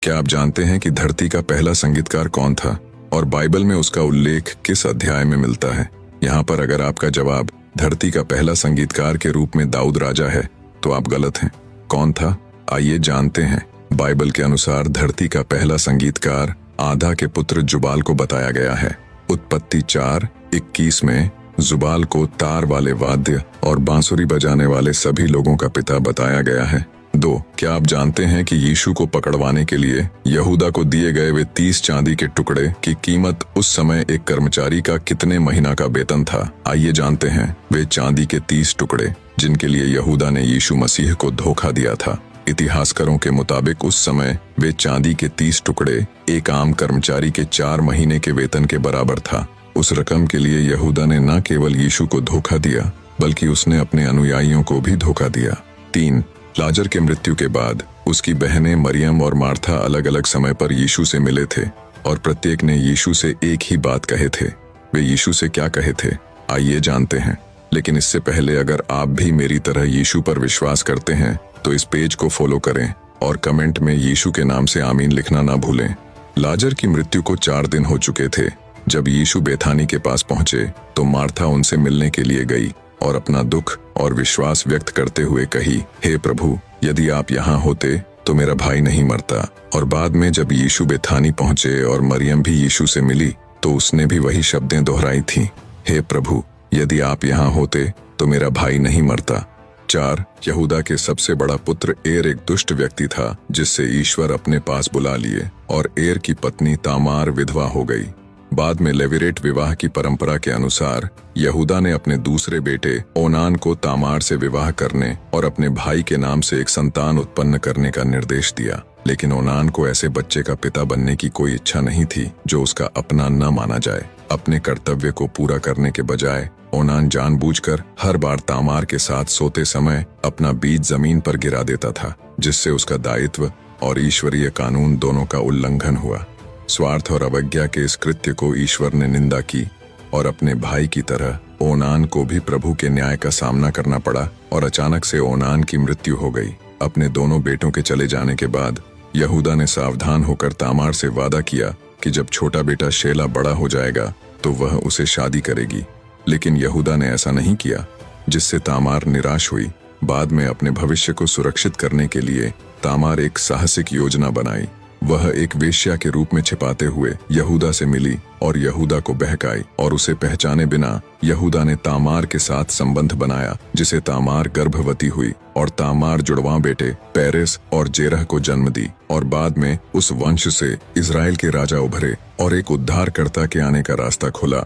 क्या आप जानते हैं कि धरती का पहला संगीतकार कौन था और बाइबल में उसका उल्लेख किस अध्याय में मिलता है? यहाँ पर अगर आपका जवाब धरती का पहला संगीतकार के रूप में दाऊद राजा है तो आप गलत हैं। कौन था, आइए जानते हैं। बाइबल के अनुसार धरती का पहला संगीतकार आदा के पुत्र जुबाल को बताया गया है। उत्पत्ति 4:21 में जुबाल को तार वाले वाद्य और बांसुरी बजाने वाले सभी लोगों का पिता बताया गया है। 2. क्या आप जानते हैं कि यीशु को पकड़वाने के लिए यहूदा को दिए गए वे 30 चांदी के टुकड़े की कीमत उस समय एक कर्मचारी का कितने महीना का वेतन था? आइए जानते हैं। वे चांदी के 30 टुकड़े जिनके लिए यहूदा ने यीशु मसीह को धोखा दिया था। इतिहासकारों के मुताबिक उस समय वे चांदी के 30 टुकड़े एक आम कर्मचारी के 4 महीने के वेतन के बराबर था। उस रकम के लिए यहूदा ने न केवल यीशु को धोखा दिया बल्कि उसने अपने अनुयायियों को भी धोखा दिया। 3. लाजर के मृत्यु के बाद उसकी बहनें मरियम और मार्था अलग अलग समय पर यीशु से मिले थे और प्रत्येक ने यीशु से एक ही बात कहे थे। वे यीशु से क्या कहे थे, आइए जानते हैं। लेकिन इससे पहले अगर आप भी मेरी तरह यीशु पर विश्वास करते हैं तो इस पेज को फॉलो करें और कमेंट में यीशु के नाम से आमीन लिखना ना भूलें। लाजर की मृत्यु को 4 दिन हो चुके थे। जब यीशु बेथानी के पास पहुंचे तो मार्था उनसे मिलने के लिए गई और अपना दुख और विश्वास व्यक्त करते हुए कही, हे प्रभु, यदि आप यहाँ होते तो मेरा भाई नहीं मरता। और बाद में जब यीशु बेथानी पहुंचे और मरियम भी यीशु से मिली तो उसने भी वही शब्दें दोहराई थीं, हे प्रभु, यदि आप यहाँ होते तो मेरा भाई नहीं मरता। 4. यहूदा के सबसे बड़ा पुत्र एर एक दुष्ट व्यक्ति था जिससे ईश्वर अपने पास बुला लिए और एर की पत्नी तामार विधवा हो गई। बाद में लेविरेट विवाह की परंपरा के अनुसार यहूदा ने अपने दूसरे बेटे ओनान को तामार से विवाह करने और अपने भाई के नाम से एक संतान उत्पन्न करने का निर्देश दिया। लेकिन ओनान को ऐसे बच्चे का पिता बनने की कोई इच्छा नहीं थी जो उसका अपना न माना जाए। अपने कर्तव्य को पूरा करने के बजाय ओनान जानबूझकर हर बार तामार के साथ सोते समय अपना बीज जमीन पर गिरा देता था, जिससे उसका दायित्व और ईश्वरीय कानून दोनों का उल्लंघन हुआ। स्वार्थ और अवज्ञा के इस कृत्य को ईश्वर ने निंदा की और अपने भाई की तरह ओनान को भी प्रभु के न्याय का सामना करना पड़ा और अचानक से ओनान की मृत्यु हो गई। अपने दोनों बेटों के चले जाने के बाद यहूदा ने सावधान होकर तामार से वादा किया कि जब छोटा बेटा शेला बड़ा हो जाएगा तो वह उसे शादी करेगी। लेकिन यहूदा ने ऐसा नहीं किया, जिससे तामार निराश हुई। बाद में अपने भविष्य को सुरक्षित करने के लिए तामार एक साहसिक योजना बनाई। वह एक वेश्या के रूप में छिपाते हुए यहूदा से मिली और यहूदा को बहकाई और उसे पहचाने बिना यहूदा ने तामार के साथ संबंध बनाया, जिसे तामार गर्भवती हुई और तामार जुड़वां बेटे पेरेस और जेरह को जन्म दी। और बाद में उस वंश से इजराइल के राजा उभरे और एक उद्धारकर्ता के आने का रास्ता खुला।